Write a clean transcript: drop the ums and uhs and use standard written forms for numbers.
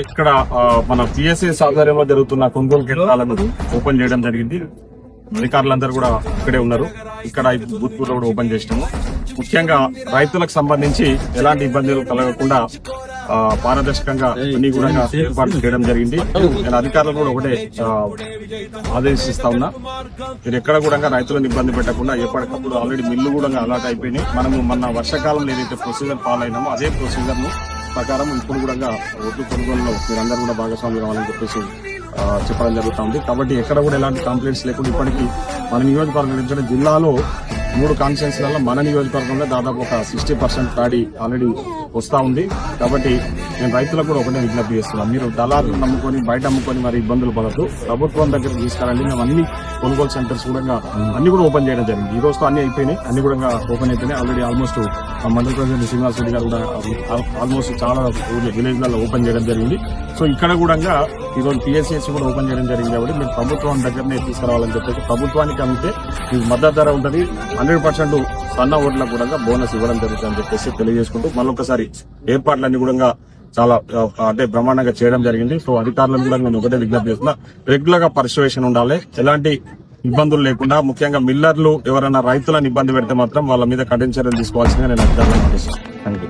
ఇక్కడ మన పిఎస్ఎస్ ఆధ్వర్యంలో జరుగుతున్న కొనుగోలు కేంద్రాలను ఓపెన్ చేయడం జరిగింది. అధికారులందరూ కూడా ఇక్కడే ఉన్నారు. ఇక్కడ భూత్పూర్లో కూడా ఓపెన్ చేసినాము. ముఖ్యంగా రైతులకు సంబంధించి ఎలాంటి ఇబ్బందులు కలగకుండా పారదర్శకంగా అన్ని కూడా ఏర్పాటు చేయడం జరిగింది. నేను అధికారులు కూడా ఒకటే ఆదేశిస్తా ఉన్నా, మీరు ఎక్కడ కూడా రైతులను ఇబ్బంది పెట్టకుండా ఎప్పటికప్పుడు ఆల్రెడీ మిల్లు కూడా అలాట్ అయిపోయినాయి. మనము మన వర్షాకాలంలో ఏదైతే ప్రొసీజర్ ఫాలో అయినామో అదే ప్రొసీజర్ ను ప్రకారం ఇప్పుడు కూడా ఒడ్డు కొనుగోలులో మీరందరూ కూడా భాగస్వామ్యం కావాలని చెప్పేసి చెప్పడం జరుగుతుంది. కాబట్టి ఎక్కడ కూడా ఎలాంటి కంప్లైంట్స్ లేకుండా ఇప్పటికీ మన నియోజకవర్గం జిల్లాలో 3 కాన్స్టిట్యున్సీలలో మన నియోజకవర్గంలో దాదాపు ఒక 60% ప్యాడీ ఆల్రెడీ వస్తా ఉంది. కాబట్టి నేను రైతులకు కూడా ఒకటే విజ్ఞప్తి చేస్తున్నాను, మీరు దళారులు నమ్ముకొని బయట అమ్ముకొని మరి ఇబ్బందులు పడద్దు. ప్రభుత్వం దగ్గర తీసుకురండి. మేము అన్ని కొనుగోలు సెంటర్స్ కూడా అన్ని కూడా ఓపెన్ చేయడం జరిగింది. ఈ రోజుతో అన్ని అయిపోయినాయి, అన్ని కూడా ఓపెన్ అయిపోయినాయి. ఆల్రెడీ ఆల్మోస్ట్ మండల ప్రెసిడెంట్ శ్రీనివాస్ రెడ్డి గారు కూడా ఆల్మోస్ట్ చాలా విలేజ్లలో ఓపెన్ చేయడం జరిగింది. సో ఇక్కడ కూడా ఈరోజు పిఎస్సిఎస్ కూడా ఓపెన్ చేయడం జరిగింది. కాబట్టి మీరు ప్రభుత్వం దగ్గరనే తీసుకురావాలని చెప్పేసి ప్రభుత్వానికి అమ్మితే మీకు మద్దతు ధర ఉంటుంది. 100% సన్న ఓట్లకు కూడా బోనస్ ఇవ్వడం జరుగుతుందని చెప్పేసి తెలియజేసుకుంటూ మళ్ళొకసారి ఏర్పాట్లన్నీ కూడా చాలా అంటే బ్రహ్మాండంగా చేయడం జరిగింది. సో అధికారులను కూడా నేను ఒకటే విజ్ఞప్తి చేస్తున్నా, రెగ్యులర్ గా పర్యవేక్షణ ఉండాలి. ఎలాంటి ఇబ్బందులు లేకుండా ముఖ్యంగా మిల్లర్లు ఎవరైనా రైతులను ఇబ్బంది పెడితే మాత్రం వాళ్ళ మీద కఠిన చర్యలు తీసుకోవాల్సిందిగా నేను అధికారులను ఆదేశిస్తున్నాను.